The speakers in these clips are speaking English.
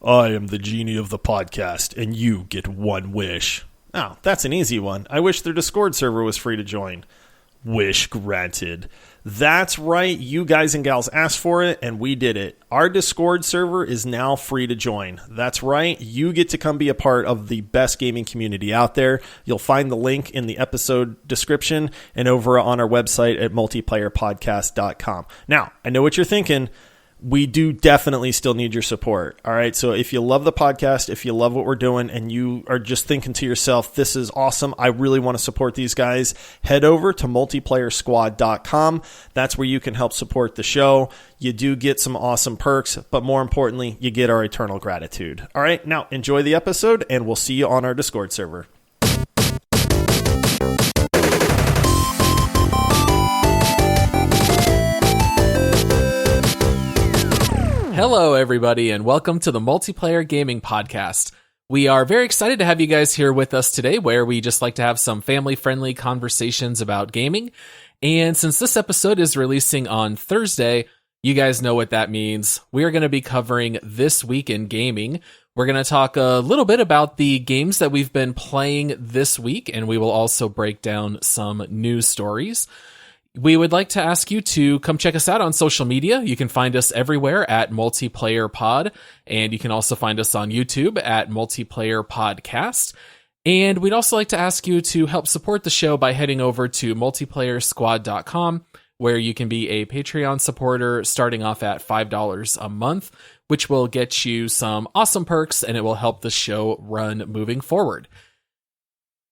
I am the genie of the podcast, and you get one wish. Oh, that's an easy one. I wish their Discord server was free to join. Wish granted. That's right, you guys and gals asked for it, and we did it. Our Discord server is now free to join. That's right, you get to come be a part of the best gaming community out there. You'll find the link in the episode description and over on our website at multiplayerpodcast.com. Now, I know what you're thinking. We do definitely still need your support. All right. So if you love the podcast, if you love what we're doing, and you are just thinking to yourself, this is awesome, I really want to support these guys, head over to multiplayersquad.com. That's where you can help support the show. You do get some awesome perks, but more importantly, you get our eternal gratitude. All right. Now enjoy the episode, and we'll see you on our Discord server. Hello, everybody, and welcome to the Multiplayer Gaming Podcast. We are very excited to have you guys here with us today, where we just like to have some family-friendly conversations about gaming. And since this episode is releasing on Thursday, you guys know what that means. We are going to be covering This Week in Gaming. We're going to talk a little bit about the games that we've been playing this week, and we will also break down some news stories. We would like to ask you to come check us out on social media. You can find us everywhere at Multiplayer Pod, and you can also find us on YouTube at Multiplayer Podcast. And we'd also like to ask you to help support the show by heading over to multiplayersquad.com, where you can be a Patreon supporter starting off at $5 a month, which will get you some awesome perks, and it will help the show run moving forward.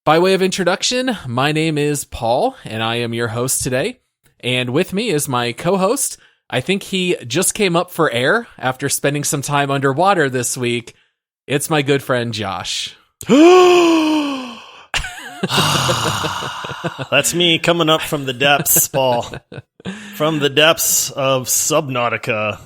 By way of introduction, my name is Paul, and I am your host today. And with me is my co-host. I think he just came up for air after spending some time underwater this week. It's my good friend, Josh. That's me coming up from the depths, Paul. From the depths of Subnautica.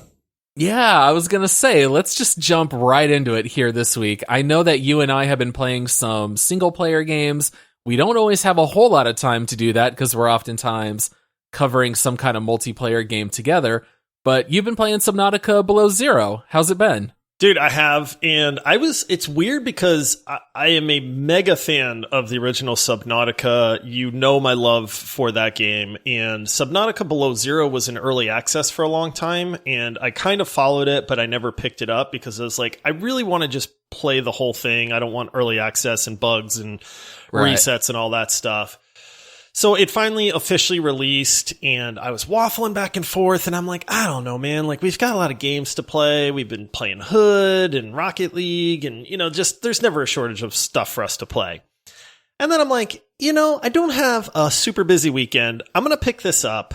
Yeah, I was going to say, let's just jump right into it here this week. I know that you and I have been playing some single-player games. We don't always have a whole lot of time to do that because we're oftentimes covering some kind of multiplayer game together. But you've been playing Subnautica Below Zero. How's it been? Dude, I have, and it's weird because I am a mega fan of the original Subnautica. You know my love for that game, and Subnautica Below Zero was in early access for a long time, and I kind of followed it, but I never picked it up because I was like, I really want to just play the whole thing. I don't want early access and bugs and resets and all that stuff. So it finally officially released, and I was waffling back and forth, and I'm like, I don't know, man. Like, we've got a lot of games to play. We've been playing Hood and Rocket League, and, just there's never a shortage of stuff for us to play. And then I'm like, I don't have a super busy weekend. I'm going to pick this up.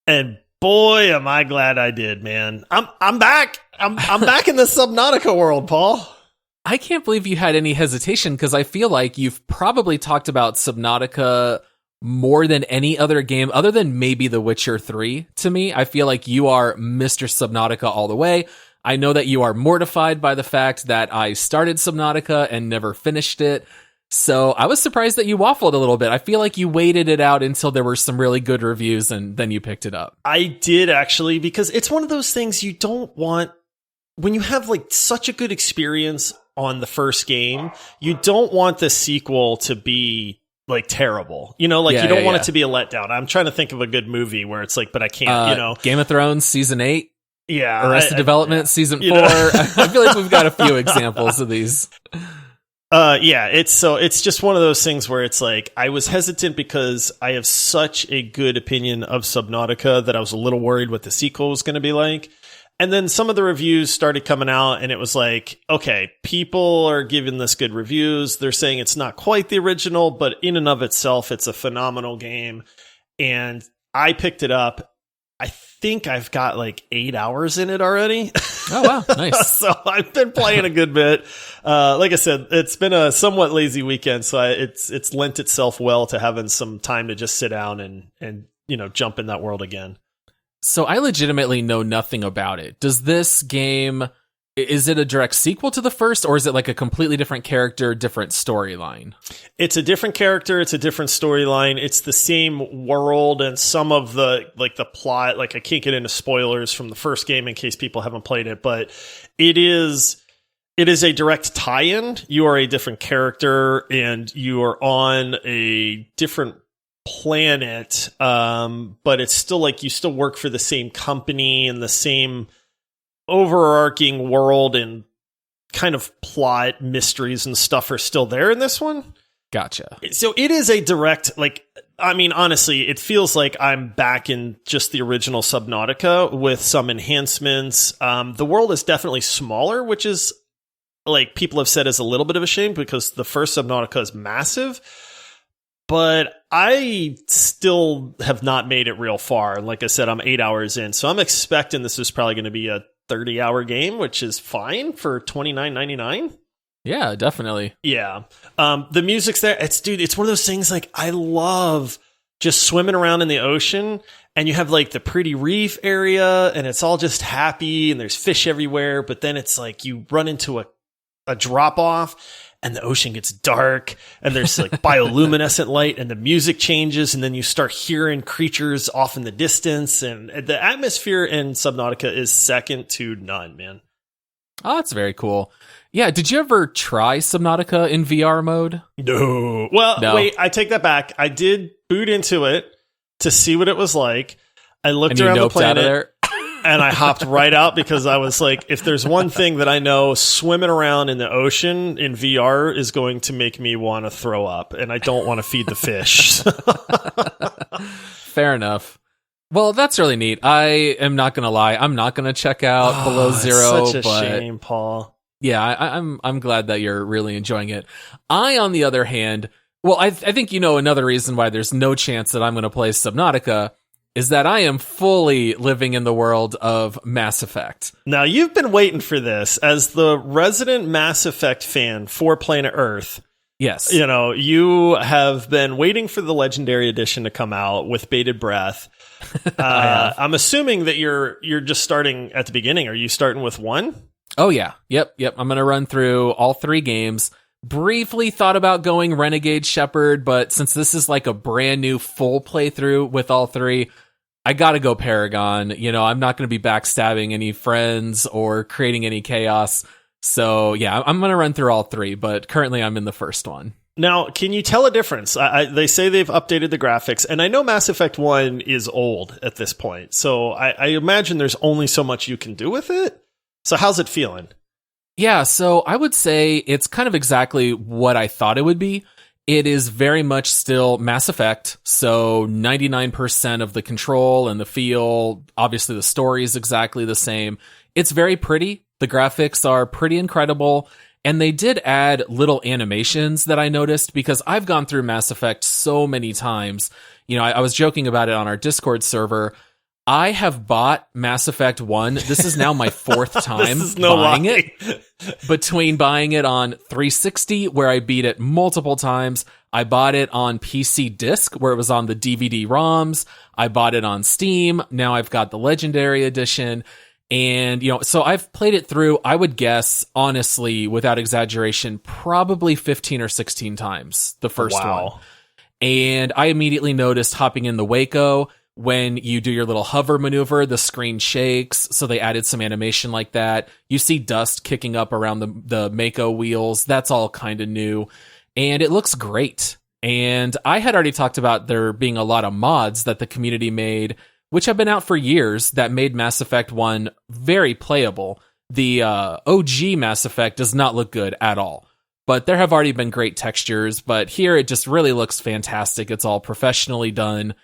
And boy, am I glad I did, man. I'm back. I'm back in the Subnautica world, Paul. I can't believe you had any hesitation because I feel like you've probably talked about Subnautica more than any other game other than maybe The Witcher 3 to me. I feel like you are Mr. Subnautica all the way. I know that you are mortified by the fact that I started Subnautica and never finished it. So I was surprised that you waffled a little bit. I feel like you waited it out until there were some really good reviews and then you picked it up. I did actually, because it's one of those things you don't want when you have like such a good experience on the first game. You don't want the sequel to be like terrible, you don't want it to be a letdown. I'm trying to think of a good movie where it's like, but I can't, Game of Thrones season 8. Yeah. Arrested Development season 4. I feel like we've got a few examples of these. It's just one of those things where it's like, I was hesitant because I have such a good opinion of Subnautica that I was a little worried what the sequel was going to be like. And then some of the reviews started coming out, and it was like, okay, people are giving this good reviews. They're saying it's not quite the original, but in and of itself, it's a phenomenal game. And I picked it up. I think I've got like 8 hours in it already. Oh, wow. Nice. So I've been playing a good bit. Like I said, it's been a somewhat lazy weekend, so it's lent itself well to having some time to just sit down and jump in that world again. So I legitimately know nothing about it. Does this game, is it a direct sequel to the first, or is it like a completely different character, different storyline? It's a different character. It's a different storyline. It's the same world, and some of the plot, like I can't get into spoilers from the first game in case people haven't played it, but it is It is a direct tie-in. You are a different character, and you are on a different planet, but it's still like you still work for the same company and the same overarching world, and kind of plot mysteries and stuff are still there in this one. Gotcha. So it is a direct, like, I mean, honestly, it feels like I'm back in just the original Subnautica with some enhancements. The world is definitely smaller, which is, like, people have said is a little bit of a shame because the first Subnautica is massive. But I still have not made it real far. Like I said, I'm 8 hours in. So I'm expecting this is probably going to be a 30-hour game, which is fine for $29.99. Yeah, definitely. Yeah. The music's there. It's one of those things, like, I love just swimming around in the ocean, and you have like the pretty reef area, and it's all just happy, and there's fish everywhere. But then it's like you run into a drop off, and the ocean gets dark, and there's like bioluminescent light, and the music changes, and then you start hearing creatures off in the distance, and the atmosphere in Subnautica is second to none, man. Oh, that's very cool. Yeah, did you ever try Subnautica in VR mode? No. Well, No. Wait, I take that back. I did boot into it to see what it was like. I looked And you around the noped out of planet, there? and I hopped right out because I was like, if there's one thing that I know, swimming around in the ocean in VR is going to make me want to throw up, and I don't want to feed the fish. Fair enough. Well, that's really neat. I am not going to lie. I'm not going to check out Below Zero. It's such a but shame, Paul. yeah, I'm glad that you're really enjoying it. I, on the other hand, well, I think you know another reason why there's no chance that I'm going to play Subnautica is that I am fully living in the world of Mass Effect. Now, you've been waiting for this. As the resident Mass Effect fan for Planet Earth, Yes. you know, you have been waiting for the Legendary Edition to come out with bated breath. I'm assuming that you're just starting at the beginning. Are you starting with 1? Oh, yeah. Yep. I'm going to run through all 3 games. Briefly thought about going Renegade Shepherd, but since this is like a brand new full playthrough with all 3, I got to go Paragon. You know, I'm not going to be backstabbing any friends or creating any chaos. So, yeah, I'm going to run through all 3, but currently I'm in the first one. Now, can you tell a difference? They say they've updated the graphics, and I know Mass Effect 1 is old at this point, so I imagine there's only so much you can do with it. So how's it feeling? Yeah, so I would say it's kind of exactly what I thought it would be. It is very much still Mass Effect, so 99% of the control and the feel, obviously the story is exactly the same. It's very pretty. The graphics are pretty incredible. And they did add little animations that I noticed because I've gone through Mass Effect so many times. You know, I was joking about it on our Discord server. I have bought Mass Effect 1. This is now my 4th time buying it. Between buying it on 360, where I beat it multiple times. I bought it on PC disc, where it was on the DVD ROMs. I bought it on Steam. Now I've got the Legendary Edition. And, you know, so I've played it through, I would guess, honestly, without exaggeration, probably 15 or 16 times, the first one. And I immediately noticed hopping in the Waco, when you do your little hover maneuver, the screen shakes. So they added some animation like that. You see dust kicking up around the Mako wheels. That's all kind of new. And it looks great. And I had already talked about there being a lot of mods that the community made, which have been out for years, that made Mass Effect 1 very playable. The OG Mass Effect does not look good at all. But there have already been great textures, but here it just really looks fantastic. It's all professionally done.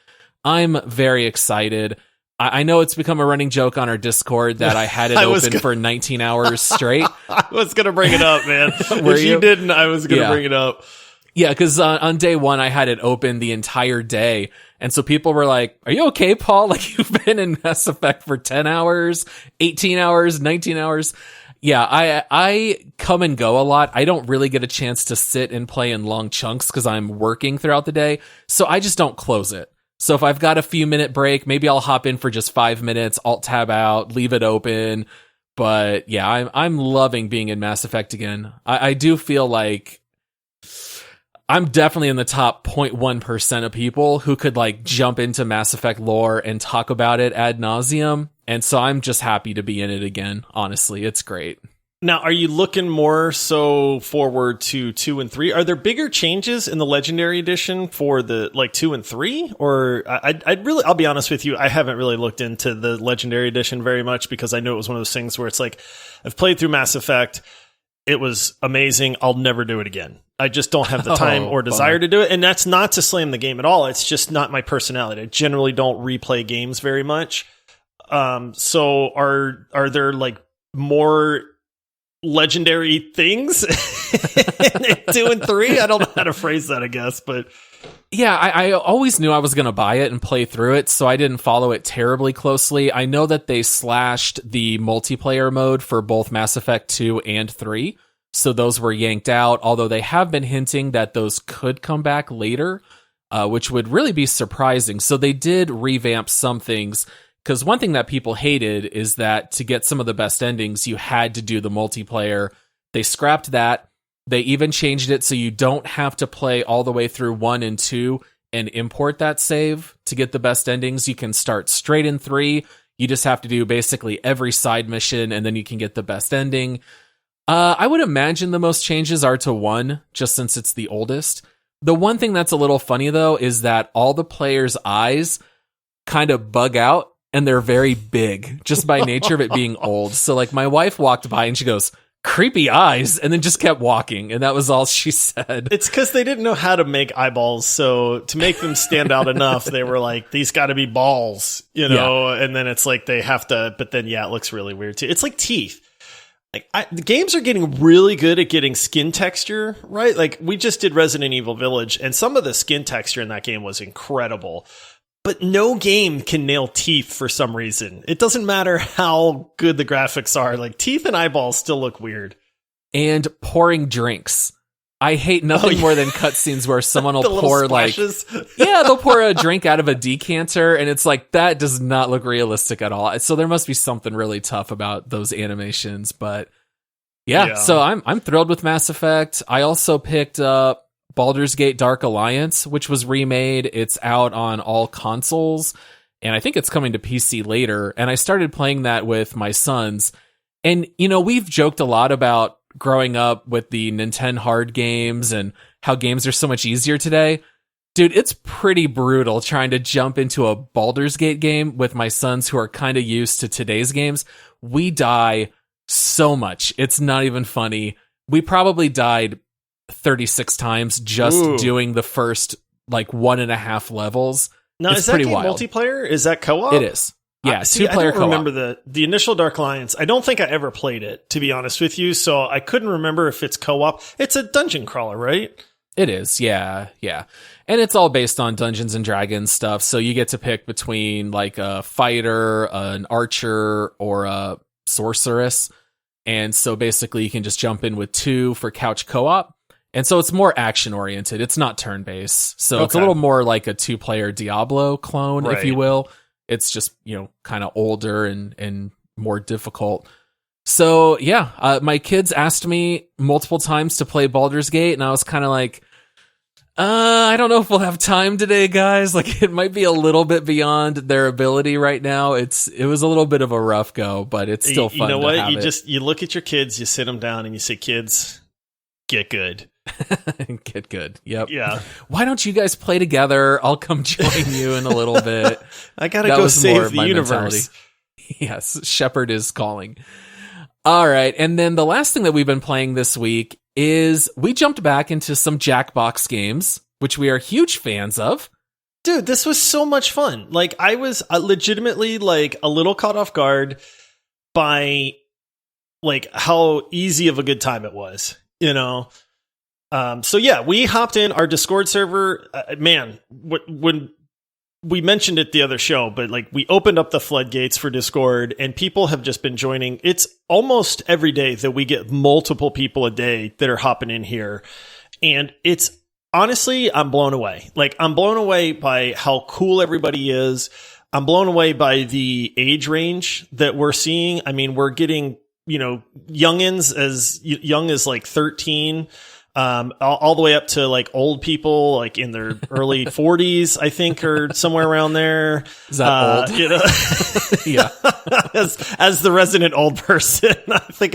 I'm very excited. I know it's become a running joke on our Discord that I had it open for 19 hours straight. I was going to bring it up, man. If you didn't, I was going to bring it up. Yeah, because on day 1, I had it open the entire day. And so people were like, are you okay, Paul? Like, you've been in Mass Effect for 10 hours, 18 hours, 19 hours. Yeah, I come and go a lot. I don't really get a chance to sit and play in long chunks because I'm working throughout the day. So I just don't close it. So if I've got a few minute break, maybe I'll hop in for just 5 minutes, alt tab out, leave it open. But yeah, I'm loving being in Mass Effect again. I do feel like I'm definitely in the top 0.1% of people who could like jump into Mass Effect lore and talk about it ad nauseum. And so I'm just happy to be in it again. Honestly, it's great. Now, are you looking more so forward to 2 and 3? Are there bigger changes in the Legendary Edition for the 2 and 3? Or I'll be honest with you, I haven't really looked into the Legendary Edition very much because I know it was one of those things where it's like, I've played through Mass Effect. It was amazing. I'll never do it again. I just don't have the time or desire to do it. And that's not to slam the game at all. It's just not my personality. I generally don't replay games very much. So are there more legendary things in 2 and 3? I don't know how to phrase that, I guess, but yeah, I always knew I was going to buy it and play through it, so I didn't follow it terribly closely. I know that they slashed the multiplayer mode for both Mass Effect 2 and 3, so those were yanked out, although they have been hinting that those could come back later, which would really be surprising. So they did revamp some things. Because one thing that people hated is that to get some of the best endings, you had to do the multiplayer. They scrapped that. They even changed it so you don't have to play all the way through 1 and 2 and import that save to get the best endings. You can start straight in 3. You just have to do basically every side mission, and then you can get the best ending. I would imagine the most changes are to 1, just since it's the oldest. The one thing that's a little funny, though, is that all the players' eyes kind of bug out. And they're very big, just by nature of it being old. So, my wife walked by and she goes, "Creepy eyes," and then just kept walking. And that was all she said. It's because they didn't know how to make eyeballs. So, to make them stand out enough, they were like, these got to be balls, Yeah. And then it's like they have to, but then, it looks really weird too. It's like teeth. The games are getting really good at getting skin texture, right? We just did Resident Evil Village, and some of the skin texture in that game was incredible. But no game can nail teeth for some reason. It doesn't matter how good the graphics are. Teeth and eyeballs still look weird. And pouring drinks. I hate nothing more than cutscenes where someone will pour they'll pour a drink out of a decanter, and it's that does not look realistic at all. So there must be something really tough about those animations. But yeah. So I'm thrilled with Mass Effect. I also picked up Baldur's Gate Dark Alliance, which was remade. It's out on all consoles, and I think it's coming to PC later. And I started playing that with my sons. And, we've joked a lot about growing up with the Nintendo hard games and how games are so much easier today. Dude, it's pretty brutal trying to jump into a Baldur's Gate game with my sons who are kind of used to today's games. We die so much. It's not even funny. We probably died 36 times just doing the first 1.5 levels. Now, it's is that pretty game wild. Multiplayer? Is that co-op? It is. Yeah, two-player co-op. I don't remember the initial Dark Alliance. I don't think I ever played it, to be honest with you, so I couldn't remember if it's co-op. It's a dungeon crawler, right? It is, yeah. And it's all based on Dungeons and Dragons stuff, so you get to pick between a fighter, an archer, or a sorceress. And so basically you can just jump in with 2 for couch co-op. And so it's more action-oriented. It's not turn-based. So It's a little more like a 2-player Diablo clone, if you will. It's just, kind of older and more difficult. So, yeah, my kids asked me multiple times to play Baldur's Gate, and I was kind of I don't know if we'll have time today, guys. It might be a little bit beyond their ability right now. It was a little bit of a rough go, but it's still fun. You know what? You look at your kids, you sit them down, and you say, "Kids, get good." Get good. Yep. Yeah. Why don't you guys play together? I'll come join you in a little bit. I gotta go save the universe. Mentality. Yes, Shepard is calling. All right, and then the last thing that we've been playing this week is we jumped back into some Jackbox games, which we are huge fans of. Dude, this was so much fun. I was legitimately a little caught off guard by how easy of a good time it was. So yeah, we hopped in our Discord server. Man, when we mentioned it the other show, but we opened up the floodgates for Discord, and people have just been joining. It's almost every day that we get multiple people a day that are hopping in here, and it's honestly, I'm blown away. I'm blown away by how cool everybody is. I'm blown away by the age range that we're seeing. I mean, we're getting youngins as young as 13. All the way up to old people in their early 40s, I think, or somewhere around there. Is that old? Yeah. As the resident old person, I think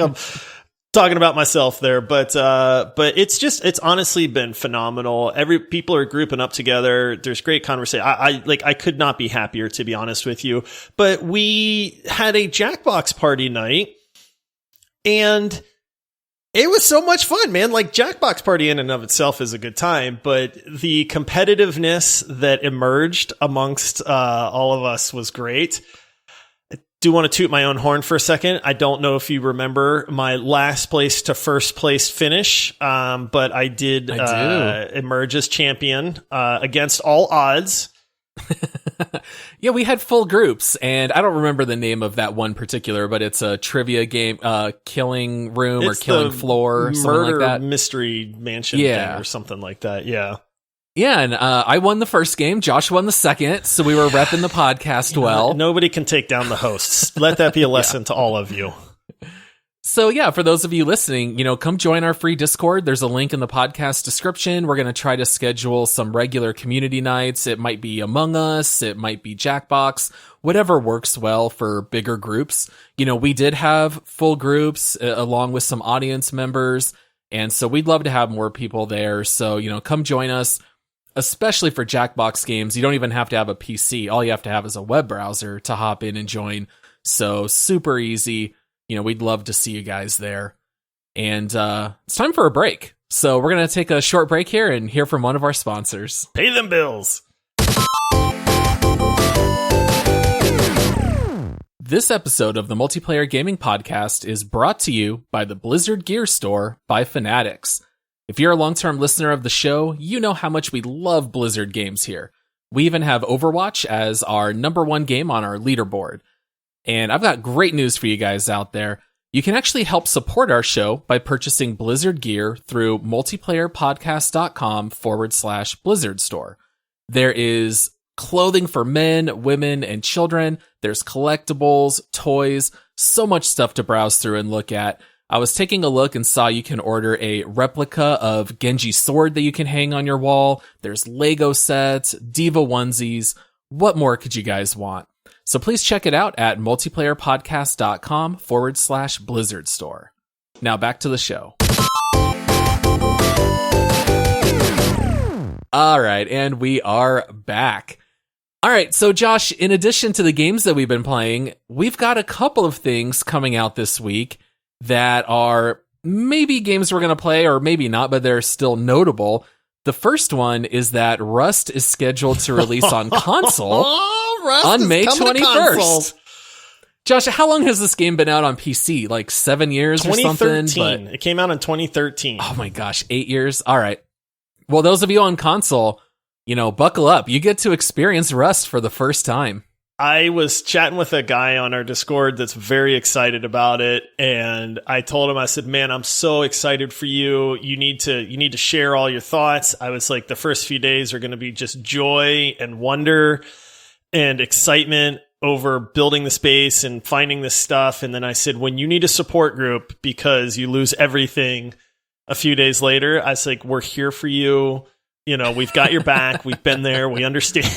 talking about myself there, but it's honestly been phenomenal. People are grouping up together. There's great conversation. I could not be happier, to be honest with you. But we had a Jackbox party night, and it was so much fun, man. Like, Jackbox party in and of itself is a good time, but the competitiveness that emerged amongst all of us was great. Do want to toot my own horn for a second. I don't know if you remember my last place to first place finish, but I did emerge as champion against all odds. Yeah, we had full groups, and I don't remember the name of that one particular, but it's a trivia game, Killing Room or Killing Floor, or something like that. Mystery Mansion thing or something like that, yeah. Yeah, and I won the first game. Josh won the second, so we were repping the podcast well. Nobody can take down the hosts. Let that be a lesson to all of you. So yeah, for those of you listening, come join our free Discord. There's a link in the podcast description. We're going to try to schedule some regular community nights. It might be Among Us. It might be Jackbox. Whatever works well for bigger groups. We did have full groups along with some audience members. And so we'd love to have more people there. So, come join us. Especially for Jackbox games, you don't even have to have a PC. All you have to have is a web browser to hop in and join. So super easy. We'd love to see you guys there. And it's time for a break. So we're going to take a short break here and hear from one of our sponsors. Pay them bills. This episode of the Multiplayer Gaming Podcast is brought to you by the Blizzard Gear Store by Fanatics. If you're a long-term listener of the show, you know how much we love Blizzard games here. We even have Overwatch as our number one game on our leaderboard. And I've got great news for you guys out there. You can actually help support our show by purchasing Blizzard gear through multiplayerpodcast.com/Blizzard store. There is clothing for men, women, and children. There's collectibles, toys, so much stuff to browse through and look at. I was taking a look and saw you can order a replica of Genji's sword that you can hang on your wall. There's Lego sets, Diva onesies. What more could you guys want? So please check it out at multiplayerpodcast.com/Blizzard store. Now back to the show. All right, and we are back. All right, so Josh, in addition to the games that we've been playing, we've got a couple of things coming out this week that are maybe games we're going to play or maybe not, but they're still notable. The first one is that Rust is scheduled to release on console on May 21st. Josh, how long has this game been out on PC? Like 7 years or something? 2013. It came out in 2013. Oh my gosh, 8 years? All right. Well, those of you on console, buckle up. You get to experience Rust for the first time. I was chatting with a guy on our Discord that's very excited about it, and I told him, I said, man, I'm so excited for you. You need to share all your thoughts. I was like, the first few days are going to be just joy and wonder and excitement over building the space and finding this stuff. And then I said, when you need a support group because you lose everything a few days later, I was like, we're here for you. We've got your back. We've been there. We understand.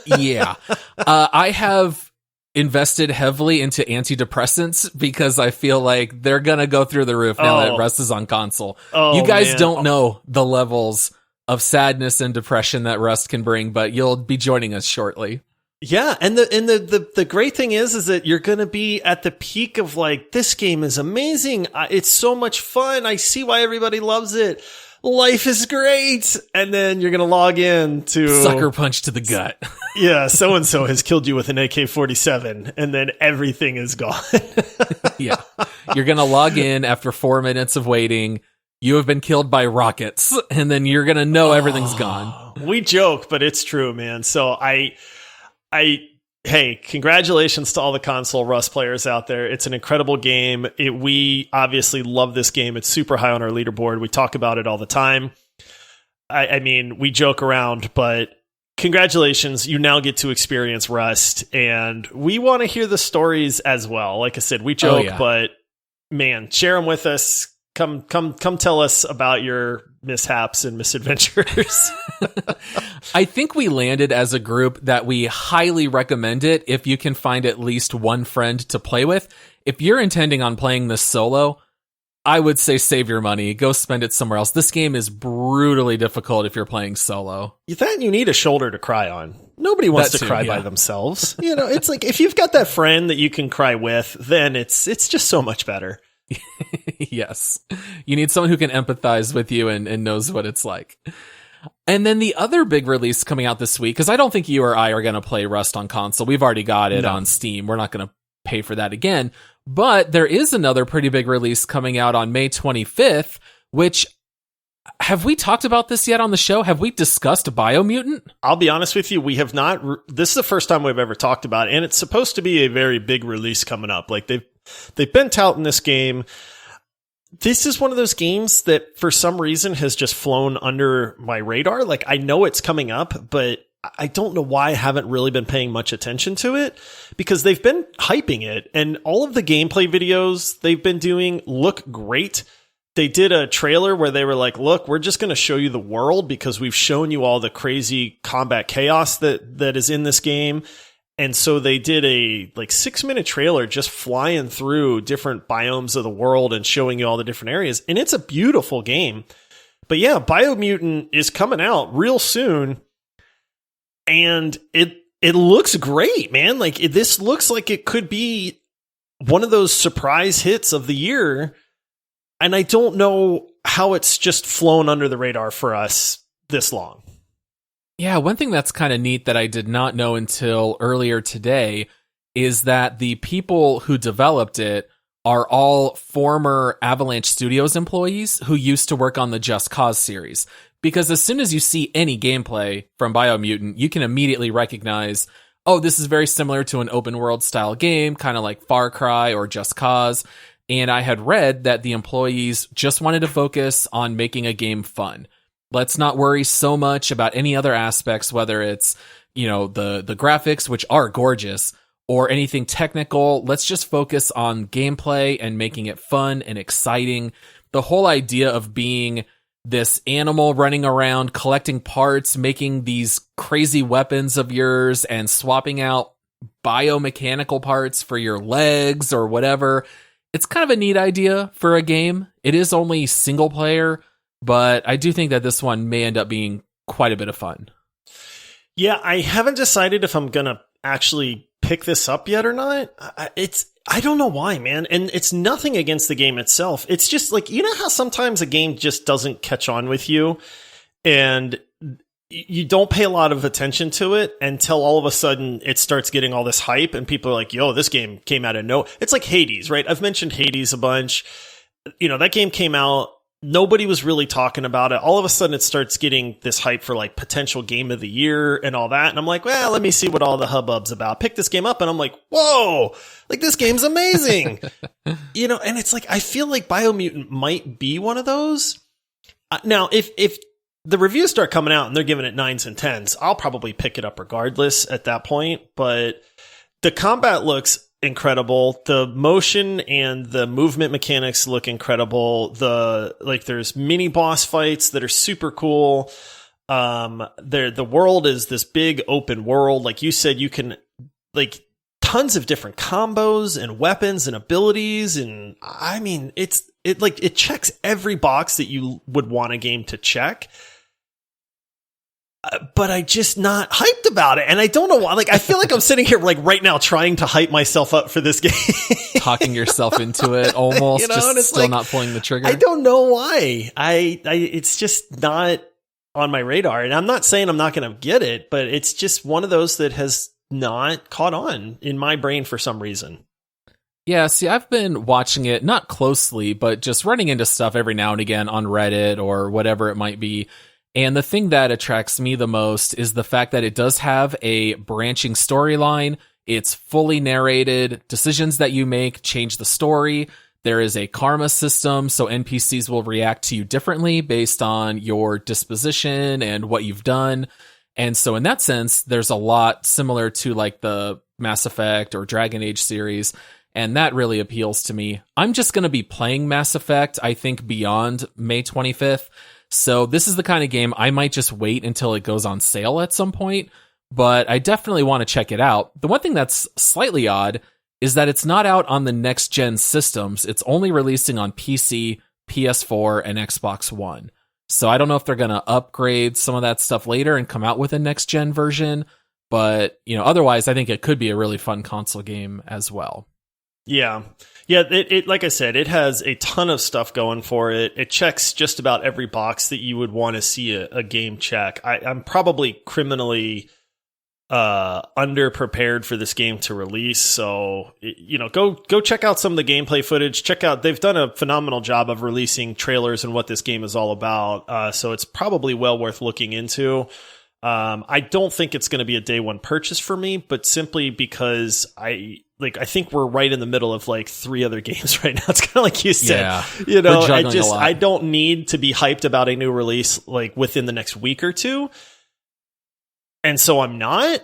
Yeah. I have invested heavily into antidepressants because I feel like they're going to go through the roof now that Rust is on console. You guys don't know the levels of sadness and depression that Rust can bring, but you'll be joining us shortly. Yeah, and the great thing is that you're going to be at the peak of like, this game is amazing. It's so much fun. I see why everybody loves it. Life is great. And then you're going to log in to sucker punch to the gut. Yeah, so-and-so has killed you with an AK-47 and then everything is gone. Yeah. You're going to log in after 4 minutes of waiting. You have been killed by rockets and then you're going to know everything's gone. We joke, but it's true, man. So hey, congratulations to all the console Rust players out there. It's an incredible game. We obviously love this game. It's super high on our leaderboard. We talk about it all the time. I mean, we joke around, but congratulations. You now get to experience Rust, and we want to hear the stories as well. Like I said, we joke, but man, share them with us. Come tell us about your mishaps and misadventures. I think we landed as a group that we highly recommend it if you can find at least one friend to play with. If you're intending on playing this solo, I would say save your money. Go spend it somewhere else. This game is brutally difficult if you're playing solo. Then you need a shoulder to cry on. Nobody wants to cry by themselves. It's like if you've got that friend that you can cry with, then it's just so much better. Yes. You need someone who can empathize with you and knows what it's like. And then the other big release coming out this week, because I don't think you or I are going to play Rust on console. We've already got it on Steam. We're not going to pay for that again. But there is another pretty big release coming out on May 25th, which, have we talked about this yet on the show? Have we discussed Biomutant? I'll be honest with you, we have not. This is the first time we've ever talked about it, and it's supposed to be a very big release coming up. Like they've been touting this game. This is one of those games that for some reason has just flown under my radar. Like I know it's coming up, but I don't know why I haven't really been paying much attention to it, because they've been hyping it and all of the gameplay videos they've been doing look great. They did a trailer where they were like, look, we're just going to show you the world because we've shown you all the crazy combat chaos that is in this game. And so they did a 6-minute trailer just flying through different biomes of the world and showing you all the different areas. And it's a beautiful game. But yeah, Biomutant is coming out real soon. And it looks great, man. Like this looks like it could be one of those surprise hits of the year. And I don't know how it's just flown under the radar for us this long. Yeah, one thing that's kind of neat that I did not know until earlier today is that the people who developed it are all former Avalanche Studios employees who used to work on the Just Cause series. Because as soon as you see any gameplay from Biomutant, you can immediately recognize, oh, this is very similar to an open world style game, kind of like Far Cry or Just Cause. And I had read that the employees just wanted to focus on making a game fun. Let's not worry so much about any other aspects, whether it's, the graphics, which are gorgeous, or anything technical. Let's just focus on gameplay and making it fun and exciting. The whole idea of being this animal running around, collecting parts, making these crazy weapons of yours, and swapping out biomechanical parts for your legs or whatever. It's kind of a neat idea for a game. It is only single player, but I do think that this one may end up being quite a bit of fun. Yeah, I haven't decided if I'm going to actually pick this up yet or not. I don't know why, man. And it's nothing against the game itself. It's just like, how sometimes a game just doesn't catch on with you and you don't pay a lot of attention to it until all of a sudden it starts getting all this hype and people are like, yo, this game came out of nowhere. It's like Hades, right? I've mentioned Hades a bunch. That game came out. Nobody was really talking about it. All of a sudden it starts getting this hype for like potential game of the year and all that. And I'm like, well, let me see what all the hubbub's about. Pick this game up and I'm like, whoa, like this game's amazing. And it's like, I feel like Biomutant might be one of those. Now, if the reviews start coming out and they're giving it 9s and 10s, I'll probably pick it up regardless at that point. But the combat looks incredible. The motion and the movement mechanics look incredible. There's mini boss fights that are super cool. The world is this big open world. Like you said, you can tons of different combos and weapons and abilities. And I mean, it checks every box that you would want a game to check. But I just not hyped about it. And I don't know why. Like, I feel like I'm sitting here right now trying to hype myself up for this game. Talking yourself into it almost, just still not pulling the trigger. I don't know why. It's just not on my radar. And I'm not saying I'm not going to get it, but it's just one of those that has not caught on in my brain for some reason. Yeah, see, I've been watching it, not closely, but just running into stuff every now and again on Reddit or whatever it might be. And the thing that attracts me the most is the fact that it does have a branching storyline. It's fully narrated. Decisions that you make change the story. There is a karma system, so NPCs will react to you differently based on your disposition and what you've done. And so in that sense, there's a lot similar to like the Mass Effect or Dragon Age series. And that really appeals to me. I'm just going to be playing Mass Effect, I think, beyond May 25th. So this is the kind of game I might just wait until it goes on sale at some point, but I definitely want to check it out. The one thing that's slightly odd is that it's not out on the next gen systems. It's only releasing on PC, PS4, and Xbox One. So I don't know if they're going to upgrade some of that stuff later and come out with a next gen version. But, otherwise, I think it could be a really fun console game as well. Yeah. Yeah, it like I said, it has a ton of stuff going for it. It checks just about every box that you would want to see a game check. I'm probably criminally underprepared for this game to release. So, go check out some of the gameplay footage. They've done a phenomenal job of releasing trailers and what this game is all about. So it's probably well worth looking into. I don't think it's going to be a day one purchase for me, but simply because I think we're right in the middle of like 3 other games right now. It's kind of like you said, I don't need to be hyped about a new release like within the next week or two. And so I'm not,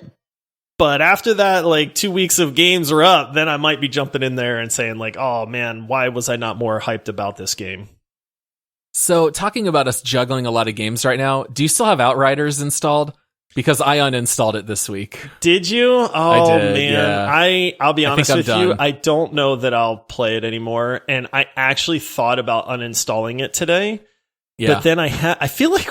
but after that, like 2 weeks of games are up, then I might be jumping in there and saying like, oh man, why was I not more hyped about this game? So talking about us juggling a lot of games right now, do you still have Outriders installed? Because I uninstalled it this week. Did you? Oh, I did, man. Yeah. I'll be honest with you. Done. I don't know that I'll play it anymore. And I actually thought about uninstalling it today. Yeah. But then I feel like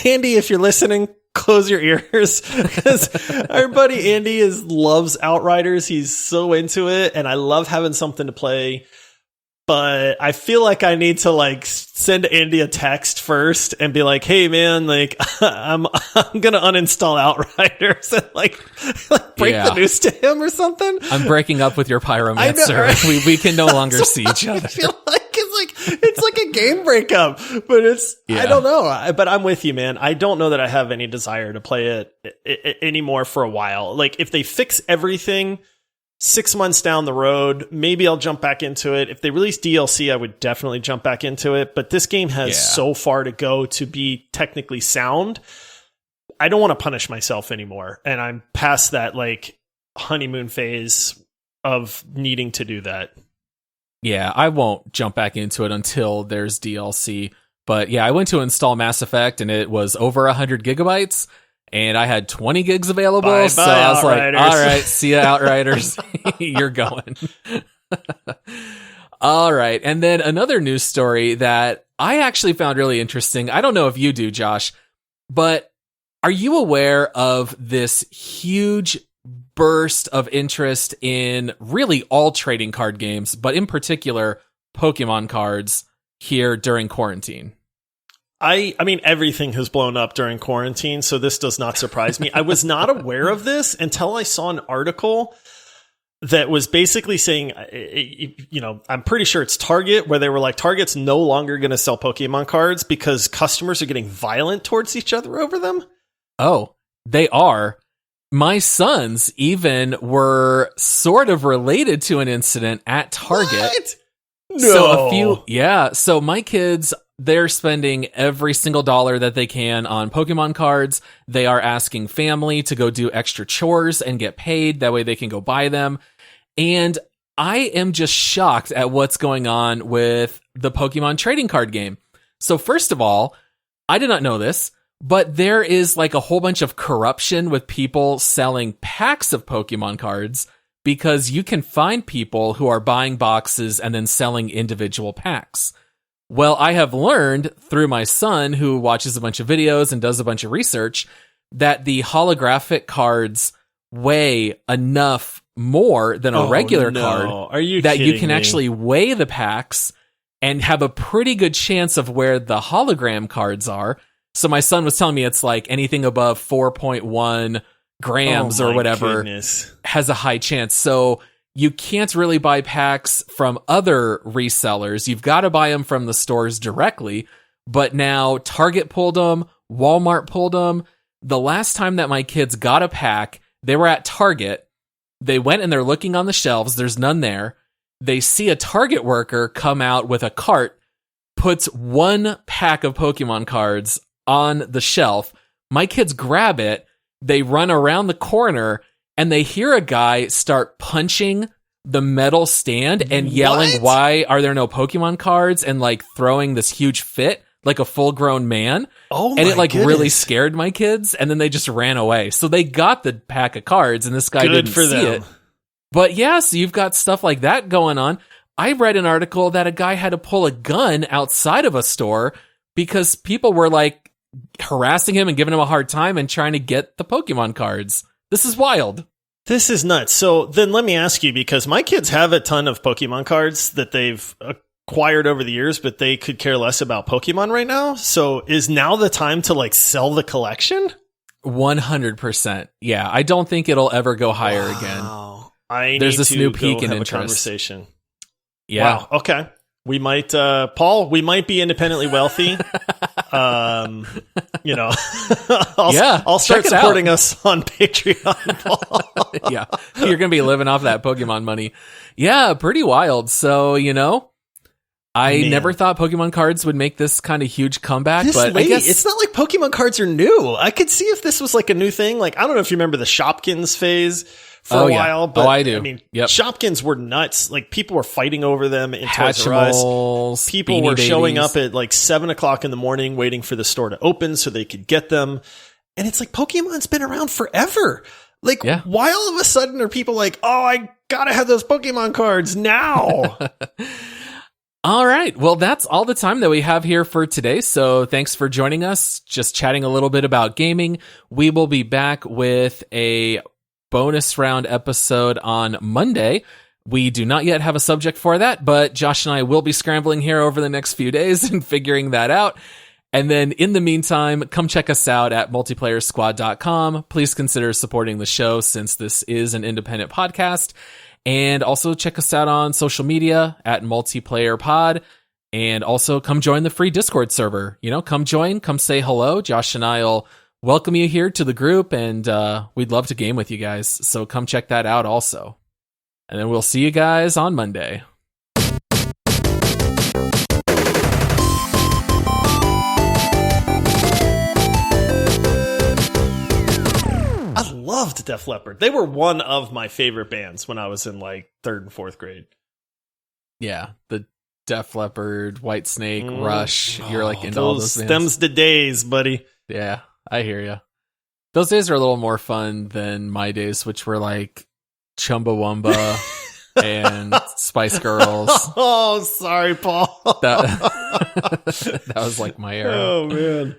Andy, if you're listening, close your ears. Because our buddy Andy loves Outriders. He's so into it. And I love having something to play. But I feel like I need to like send Andy a text first and be like, "Hey man, like I'm gonna uninstall Outriders," and like break the news to him or something. I'm breaking up with your pyromancer. Know, right? We can no longer see each other. I feel like it's like a game breakup, but I don't know. But I'm with you, man. I don't know that I have any desire to play it anymore for a while. Like if they fix everything 6 months down the road, maybe I'll jump back into it. If they release DLC, I would definitely jump back into it. But this game has so far to go to be technically sound. I don't want to punish myself anymore. And I'm past that like honeymoon phase of needing to do that. Yeah, I won't jump back into it until there's DLC. But yeah, I went to install Mass Effect and it was over 100 gigabytes. And I had 20 gigs available, so I was Outriders. Like, all right, see ya, Outriders. You're going. All right. And then another news story that I actually found really interesting. I don't know if you do, Josh, but are you aware of this huge burst of interest in really all trading card games, but in particular, Pokemon cards here during quarantine? I mean, everything has blown up during quarantine, so this does not surprise me. I was not aware of this until I saw an article that was basically saying, I'm pretty sure it's Target, where they were like, Target's no longer going to sell Pokemon cards because customers are getting violent towards each other over them. Oh, they are. My sons even were sort of related to an incident at Target. What? No. So my kids, they're spending every single dollar that they can on Pokemon cards. They are asking family to go do extra chores and get paid. That way they can go buy them. And I am just shocked at what's going on with the Pokemon trading card game. So first of all, I did not know this, but there is like a whole bunch of corruption with people selling packs of Pokemon cards, because you can find people who are buying boxes and then selling individual packs. Well, I have learned through my son, who watches a bunch of videos and does a bunch of research, that the holographic cards weigh enough more than a regular card that you can actually weigh the packs and have a pretty good chance of where the hologram cards are. So my son was telling me it's like anything above 4.1 grams or whatever has a high chance. So you can't really buy packs from other resellers. You've got to buy them from the stores directly. But now Target pulled them, Walmart pulled them. The last time that my kids got a pack, they were at Target. They went and they're looking on the shelves. There's none there. They see a Target worker come out with a cart, puts one pack of Pokemon cards on the shelf. My kids grab it. They run around the corner and they hear a guy start punching the metal stand and yelling, "Why are there no Pokemon cards?" and like throwing this huge fit like a full-grown man. And it like really scared my kids, and then they just ran away. So they got the pack of cards and this guy didn't see it. But yeah, so you've got stuff like that going on. I read an article that a guy had to pull a gun outside of a store because people were like harassing him and giving him a hard time and trying to get the Pokemon cards. This is wild. This is nuts. So then let me ask you, because my kids have a ton of Pokemon cards that they've acquired over the years, but they could care less about Pokemon right now. So is now the time to like sell the collection? 100%. Yeah, I don't think it'll ever go higher again. There's this new peak in interest. Conversation. Yeah. Wow. Okay. We might, Paul, we might be independently wealthy. I'll start supporting us on Patreon, Paul. Yeah. You're going to be living off that Pokemon money. Yeah. Pretty wild. So, I never thought Pokemon cards would make this kind of huge comeback, but I guess it's not like Pokemon cards are new. I could see if this was like a new thing. Like, I don't know if you remember the Shopkins phase for a while, but I do. I mean, Shopkins were nuts. Like, people were fighting over them in Toys R Us. People were showing up at like 7:00 in the morning waiting for the store to open so they could get them. And it's like, Pokemon's been around forever. Like, why all of a sudden are people like, oh, I gotta have those Pokemon cards now? All right. Well, that's all the time that we have here for today. So thanks for joining us, just chatting a little bit about gaming. We will be back with a bonus round episode on Monday. We do not yet have a subject for that, but Josh and I will be scrambling here over the next few days and figuring that out. And then in the meantime, come check us out at multiplayersquad.com. Please consider supporting the show since this is an independent podcast. And also check us out on social media at Multiplayer Pod. And also come join the free Discord server. Come join, come say hello. Josh and I will welcome you here to the group, and we'd love to game with you guys. So come check that out also. And then we'll see you guys on Monday. I loved Def Leppard. They were one of my favorite bands when I was in like 3rd and 4th grade. Yeah, the Def Leppard, Whitesnake, Rush. You're like into all those bands. Them's the days, buddy. Yeah, I hear you. Those days are a little more fun than my days, which were like Chumbawamba and Spice Girls. Oh, sorry, Paul. That was like my era. Oh, man.